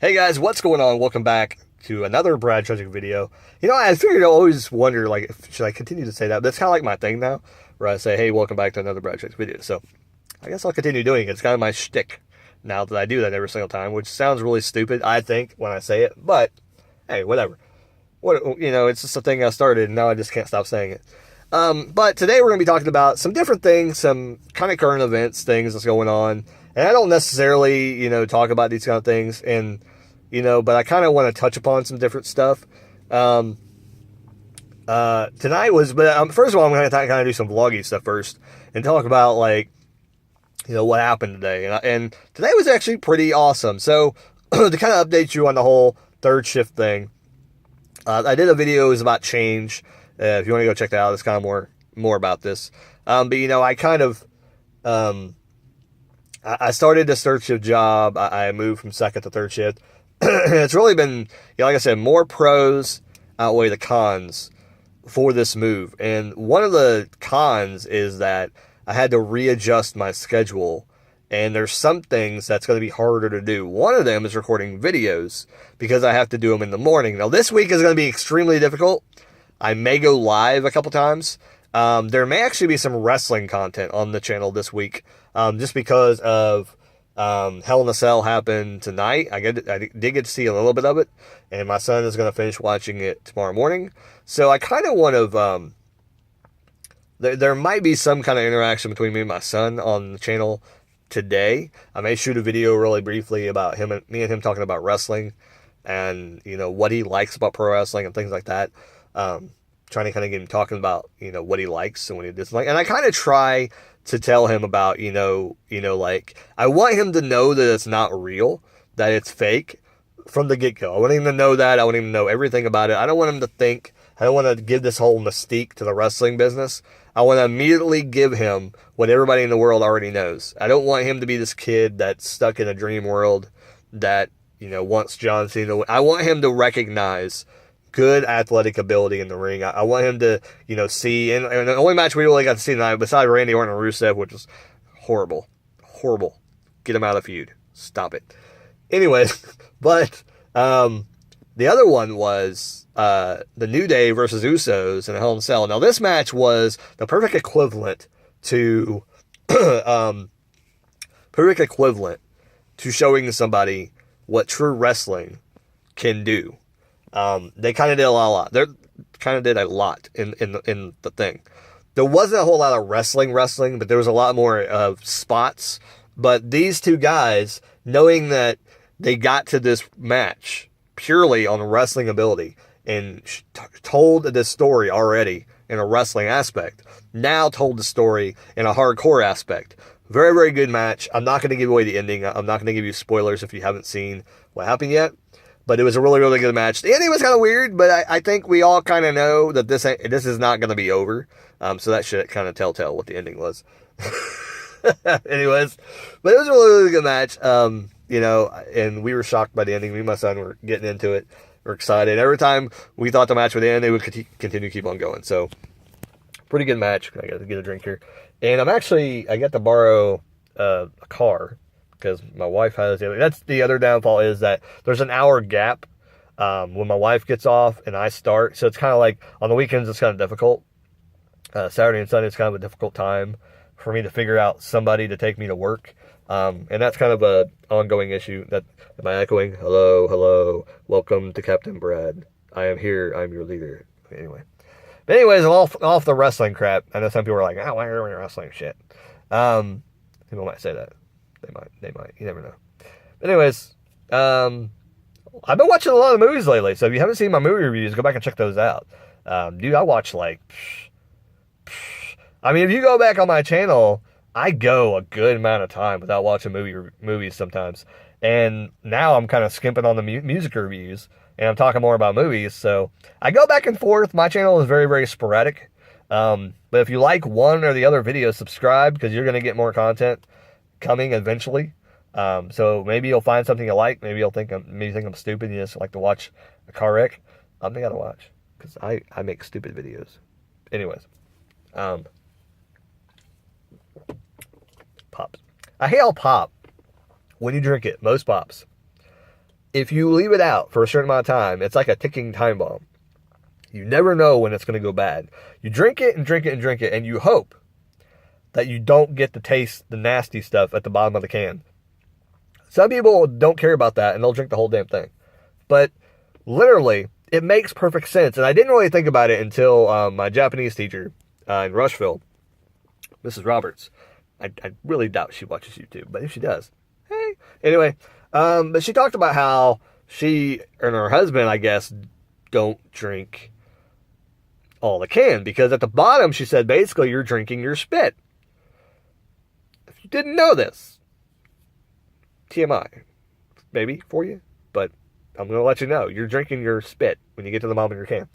Hey guys, what's going on? Welcome back to another Brad Trudgick video. I figured I always wonder, should I continue to say that? But that's kind of like my thing now, where I say, hey, welcome back to another Brad Trudgick video. So I guess I'll continue doing it. It's kind of my shtick now that I do that every single time, which sounds really stupid, I think, when I say it. But hey, whatever. It's just a thing I started, and now I just can't stop saying it. But today we're going to be talking about some different things, some kind of current events, things that's going on. And I don't necessarily, talk about these kind of things, but I kind of want to touch upon some different stuff. Tonight was, but first of all, I'm going to kind of do some vloggy stuff first and talk about, what happened today. And today was actually pretty awesome. So, to kind of update you on the whole third shift thing, I did a video, it was about change. If you want to go check that out, it's kind of more about this. But I kind of, I started this third shift job. I moved from second to third shift. It's really been, like I said, more pros outweigh the cons for this move. And one of the cons is that I had to readjust my schedule. And there's some things that's going to be harder to do. One of them is recording videos because I have to do them in the morning. Now, this week is going to be extremely difficult. I may go live a couple times. There may actually be some wrestling content on the channel this week, just because of Hell in a Cell happened tonight. I did get to see a little bit of it, and my son is going to finish watching it tomorrow morning. So I kind of want to. There might be some kind of interaction between me and my son on the channel today. I may shoot a video really briefly about me and him talking about wrestling, and what he likes about pro wrestling and things like that. Trying to kind of get him talking about, what he likes and what he dislikes. And I kind of try to tell him about, I want him to know that it's not real, that it's fake from the get-go. I want him to know that. I want him to know everything about it. I don't want him to think, I don't want to give this whole mystique to the wrestling business. I want to immediately give him what everybody in the world already knows. I don't want him to be this kid that's stuck in a dream world that, wants John Cena. I want him to recognize good athletic ability in the ring. I want him to, see, and the only match we really got to see tonight, besides Randy Orton and Rusev, which was horrible. Get him out of the feud. Stop it. Anyways, but the other one was the New Day versus Usos in a Hell in a Cell. Now, this match was the perfect equivalent to, showing somebody what true wrestling can do. They kind of did a lot. They kind of did a lot in the thing. There wasn't a whole lot of wrestling, but there was a lot more of spots. But these two guys, knowing that they got to this match purely on wrestling ability and told the story already in a wrestling aspect, now told the story in a hardcore aspect. Very, very good match. I'm not going to give away the ending. I'm not going to give you spoilers if you haven't seen what happened yet. But it was a really, really good match. The ending was kind of weird, but I think we all kind of know that this is not going to be over. So that should kind of tell what the ending was. Anyways, but it was a really, really good match. And we were shocked by the ending. Me and my son were getting into it. We're excited. Every time we thought the match would end, they would continue to keep on going. So, pretty good match. I got to get a drink here. And I got to borrow a car, because my wife has that's the other downfall, is that there's an hour gap when my wife gets off and I start. So it's kind of like on the weekends, it's kind of difficult. Saturday and Sunday is kind of a difficult time for me to figure out somebody to take me to work. And that's kind of a ongoing issue. Am I echoing? Hello. Welcome to Captain Brad. I am here. I'm your leader. Anyways, off the wrestling crap. I know some people are like, why are you wrestling shit? People might say that. They might. You never know. But anyways, I've been watching a lot of movies lately, so if you haven't seen my movie reviews, go back and check those out. Dude, I watch if you go back on my channel, I go a good amount of time without watching movies sometimes. And now I'm kind of skimping on the music reviews, and I'm talking more about movies. So I go back and forth. My channel is very, very sporadic. But if you like one or the other video, subscribe, because you're going to get more content coming eventually. So maybe you'll find something you like. Maybe you'll think I'm stupid. You just like to watch a car wreck. I'm the guy to watch, because I make stupid videos. Anyways, pops. I hail pop when you drink it. Most pops. if you leave it out for a certain amount of time, it's like a ticking time bomb. You never know when it's going to go bad. You drink it and drink it and drink it, and you hope that you don't get to taste the nasty stuff at the bottom of the can. Some people don't care about that, and they'll drink the whole damn thing. But literally, it makes perfect sense. And I didn't really think about it until my Japanese teacher in Rushville, Mrs. Roberts. I really doubt she watches YouTube, but if she does, hey. Anyway, but she talked about how she and her husband, I guess, don't drink all the can. Because at the bottom, she said, basically, you're drinking your spit. If you didn't know this, TMI, maybe, for you. But I'm going to let you know. You're drinking your spit when you get to the bottom of your can.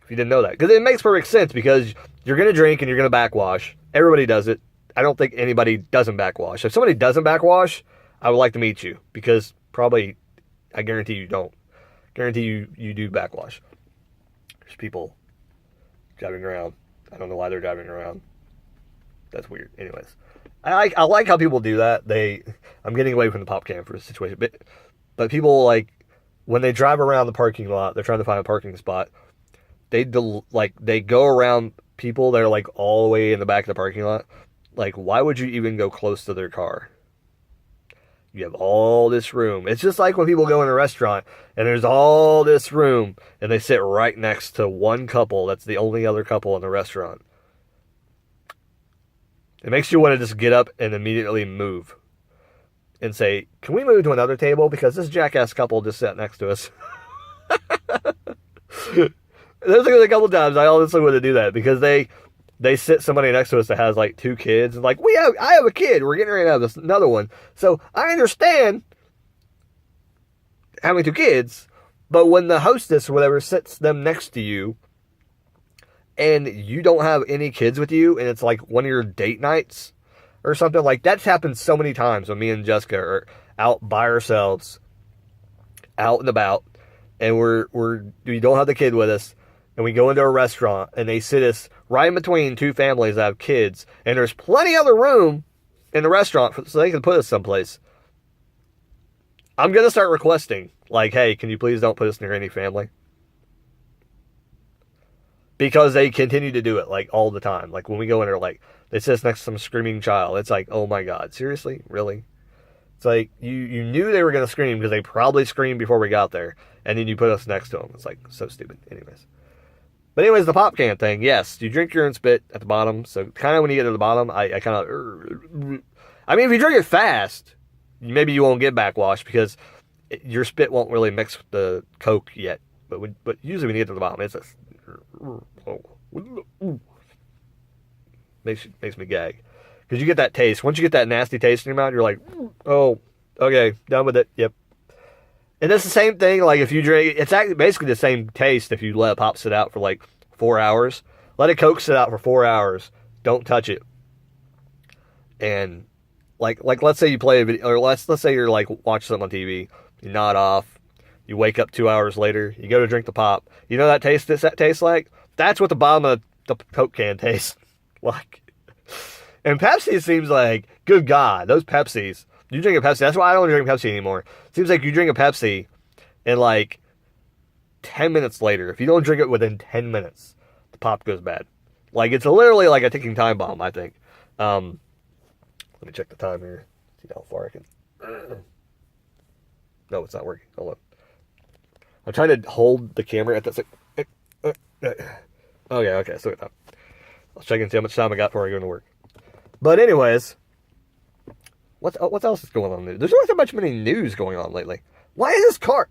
If you didn't know that. Because it makes perfect sense. Because you're going to drink and you're going to backwash. Everybody does it. I don't think anybody doesn't backwash. If somebody doesn't backwash, I would like to meet you. Because probably, I guarantee you don't. Guarantee you do backwash. There's people driving around. I don't know why they're driving around. That's weird. Anyways. I like how people do that. I'm getting away from the pop can for this situation. But people, like, when they drive around the parking lot, they're trying to find a parking spot. They go around people that are, like, all the way in the back of the parking lot. Like, why would you even go close to their car? You have all this room. It's just like when people go in a restaurant and there's all this room and they sit right next to one couple that's the only other couple in the restaurant. It makes you want to just get up and immediately move and say, can we move to another table? Because this jackass couple just sat next to us. There's a couple times I honestly want to do that because they sit somebody next to us that has like 2 kids and like, I have a kid. We're getting ready to have another one. So I understand having 2 kids, but when the hostess or whatever sits them next to you and you don't have any kids with you and it's like one of your date nights or something, like that's happened so many times when me and Jessica are out by ourselves, out and about, and we don't have the kid with us. And we go into a restaurant, and they sit us right in between 2 families that have kids. And there's plenty other room in the restaurant so they can put us someplace. I'm going to start requesting, like, hey, can you please don't put us near any family? Because they continue to do it, like, all the time. Like, when we go in there, like, they sit us next to some screaming child. It's like, oh, my God, seriously? Really? It's like, you knew they were going to scream because they probably screamed before we got there. And then you put us next to them. It's like, so stupid. Anyways. But anyways, the pop can thing, yes, you drink your own spit at the bottom. So kind of when you get to the bottom, I kind of, I mean, if you drink it fast, maybe you won't get backwash because your spit won't really mix with the Coke yet. But usually when you get to the bottom, it's just, makes me gag. Because you get that taste. Once you get that nasty taste in your mouth, you're like, oh, okay, done with it, yep. And it's the same thing, like if you drink, it's actually basically the same taste if you let pop sit out for like 4 hours. Let a Coke sit out for 4 hours. Don't touch it. And like let's say you play a video, or let's say you're like watching something on TV, you nod off, you wake up 2 hours later, you go to drink the pop. You know that tastes like? That's what the bottom of the Coke can tastes like. And Pepsi seems like, good God, those Pepsis. You drink a Pepsi. That's why I don't drink Pepsi anymore. It seems like you drink a Pepsi and like 10 minutes later, if you don't drink it within 10 minutes, the pop goes bad. Like it's literally like a ticking time bomb, I think. Let me check the time here. See how far I can. No, it's not working. Hold on. I'm trying to hold the camera at that. Okay. So I was checking to see how much time I got before I go to work. But anyways. What else is going on? There's not that many news going on lately. Why is this car?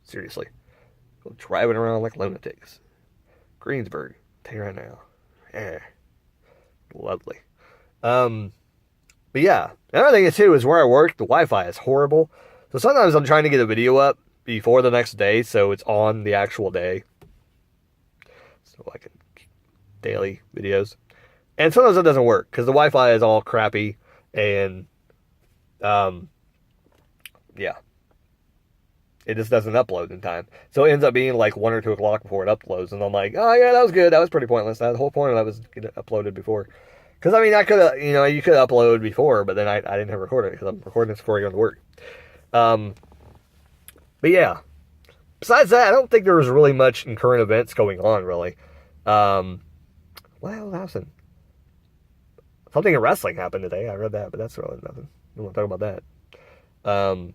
Seriously. Driving around like lunatics. Greensburg. Tell you right now. Lovely. But yeah. Another thing too is where I work, the Wi-Fi is horrible. So sometimes I'm trying to get a video up before the next day so it's on the actual day. So I can daily videos. And sometimes it doesn't work because the Wi-Fi is all crappy and, yeah, it just doesn't upload in time. So it ends up being like 1 or 2 o'clock before it uploads. And I'm like, oh yeah, that was good. That was pretty pointless. The whole point of that was getting it uploaded before. Because I mean, I could have, you could upload before, but then I didn't have recorded it because I'm recording this before I go to work. But yeah, besides that, I don't think there was really much in current events going on, really. What the hell happened? Something in wrestling happened today. I read that, but that's really nothing. I don't want to talk about that.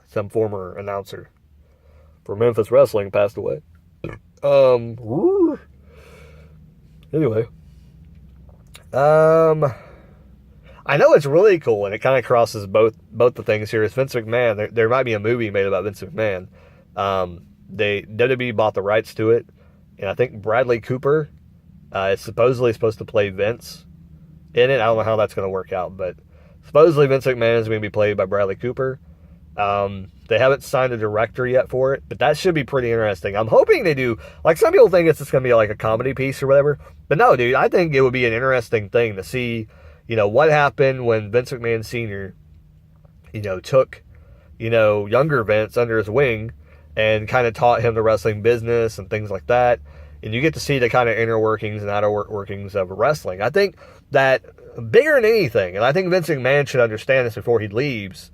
Some former announcer for Memphis Wrestling passed away. Anyway. I know it's really cool, and it kind of crosses both the things here. Is Vince McMahon? There might be a movie made about Vince McMahon. WWE bought the rights to it, and I think Bradley Cooper is supposedly supposed to play Vince in it. I don't know how that's going to work out, but supposedly Vince McMahon is going to be played by Bradley Cooper. They haven't signed a director yet for it, but that should be pretty interesting. I'm hoping they do. Like, some people think it's just going to be like a comedy piece or whatever, but no, dude, I think it would be an interesting thing to see, what happened when Vince McMahon Sr., took, younger Vince under his wing and kind of taught him the wrestling business and things like that. And you get to see the kind of inner workings and outer workings of wrestling. I think that bigger than anything, and I think Vince McMahon should understand this before he leaves,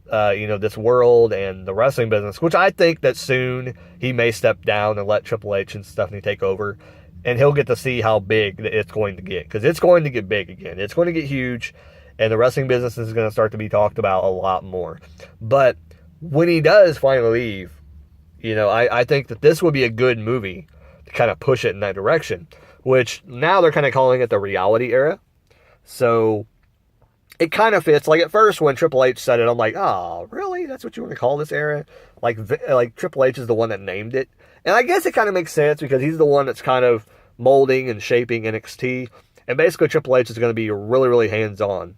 this world and the wrestling business, which I think that soon he may step down and let Triple H and Stephanie take over, and he'll get to see how big it's going to get, because it's going to get big again. It's going to get huge, and the wrestling business is going to start to be talked about a lot more. But when he does finally leave, I think that this would be a good movie to kind of push it in that direction, which now they're kind of calling it the reality era. So it kind of fits. Like, at first when Triple H said it, I'm like, oh, really? That's what you want to call this era? Like Triple H is the one that named it. And I guess it kind of makes sense because he's the one that's kind of molding and shaping NXT. And basically Triple H is going to be really, really hands-on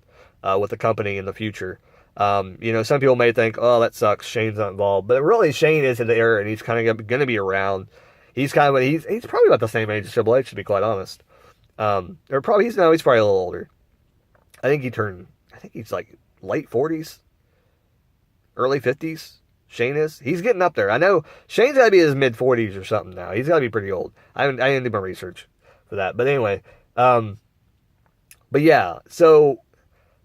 with the company in the future. Some people may think, oh, that sucks, Shane's not involved. But really, Shane is in the era, and he's kind of going to be around. He's probably about the same age as Triple H, to be quite honest. He's probably a little older. I think he's like late 40s, early 50s. Shane is. He's getting up there. I know Shane's got to be in his mid 40s or something now. He's got to be pretty old. I didn't do my research for that. But anyway, but yeah, so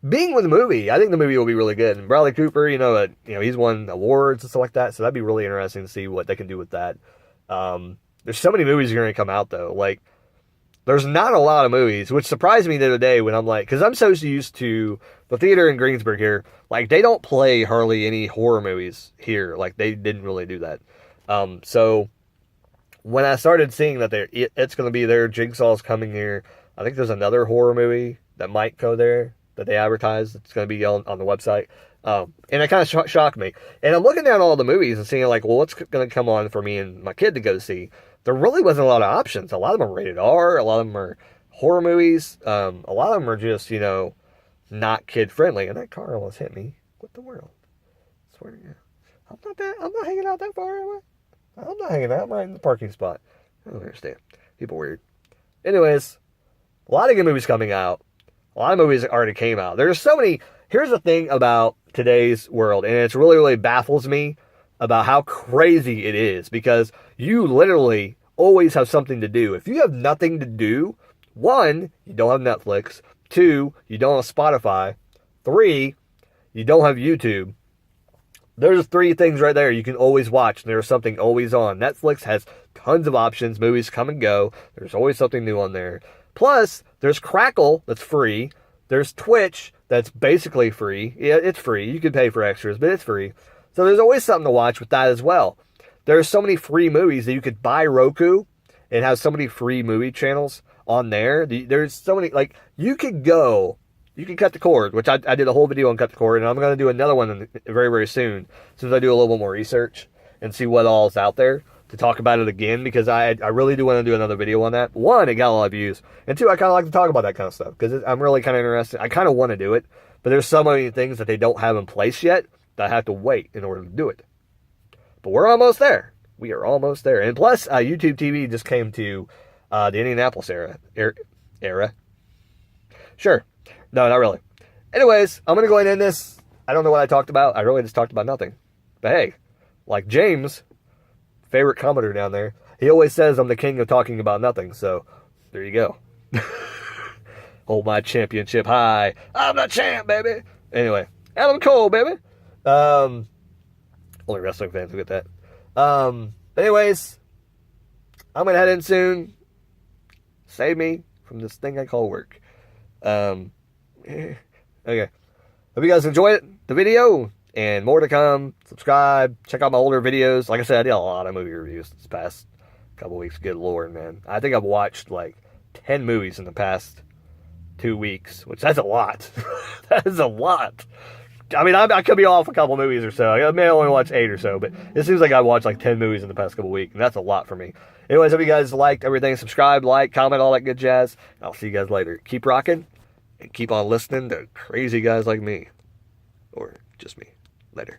being with the movie, I think the movie will be really good. And Bradley Cooper, he's won awards and stuff like that, so that'd be really interesting to see what they can do with that. There's so many movies that are going to come out, though. Like, there's not a lot of movies, which surprised me the other day when I'm like, because I'm so used to the theater in Greensburg here, like, they don't play hardly any horror movies here. Like, they didn't really do that. So when I started seeing that it's going to be there, Jigsaw's coming here, I think there's another horror movie that might go there that they advertised. It's going to be on the website. And it kind of shocked me. And I'm looking down all the movies and seeing, like, well, what's going to come on for me and my kid to go see? There really wasn't a lot of options. A lot of them are rated R. A lot of them are horror movies. A lot of them are just, not kid-friendly. And that car almost hit me. What the world? I swear to God. I'm not hanging out that far away. I'm not hanging out. I'm right in the parking spot. I don't understand. People are weird. Anyways, a lot of good movies coming out. A lot of movies already came out. There's so many. Here's the thing about today's world, and it really, really baffles me about how crazy it is, because you literally always have something to do. If you have nothing to do, 1, you don't have Netflix. 2, you don't have Spotify. 3, you don't have YouTube. There's 3 things right there you can always watch, and there's something always on. Netflix has tons of options. Movies come and go. There's always something new on there. Plus, there's Crackle that's free. There's Twitch that's basically free. Yeah, it's free. You can pay for extras, but it's free. So there's always something to watch with that as well. There's so many free movies that you could buy Roku and have so many free movie channels on there. There's so many, like, you can cut the cord, which I did a whole video on cut the cord, and I'm going to do another one very, very soon, since I do a little bit more research and see what all is out there to talk about it again, because I really do want to do another video on that. 1, it got a lot of views, and 2, I kind of like to talk about that kind of stuff, because I'm really kind of interested. I kind of want to do it, but there's so many things that they don't have in place yet that I have to wait in order to do it. But we're almost there. We are almost there. And plus, YouTube TV just came to the Indianapolis era. Sure. No, not really. Anyways, I'm going to go ahead and end this. I don't know what I talked about. I really just talked about nothing. But hey, like James, favorite commenter down there, he always says I'm the king of talking about nothing. So, there you go. Hold my championship high. I'm the champ, baby. Anyway, Adam Cole, baby. Only wrestling fans will get that. But anyways, I'm gonna head in soon. Save me from this thing I call work. Okay. Hope you guys enjoyed the video, and more to come. Subscribe. Check out my older videos. Like I said, I did a lot of movie reviews this past couple weeks. Good Lord, man. I think I've watched like 10 movies in the past 2 weeks, which that's a lot. That is a lot. I mean, I could be off a couple movies or so. I may only watch 8 or so, but it seems like I watched like 10 movies in the past couple weeks, and that's a lot for me. Anyways, hope you guys liked everything. Subscribe, like, comment, all that good jazz. I'll see you guys later. Keep rocking, and keep on listening to crazy guys like me. Or just me. Later.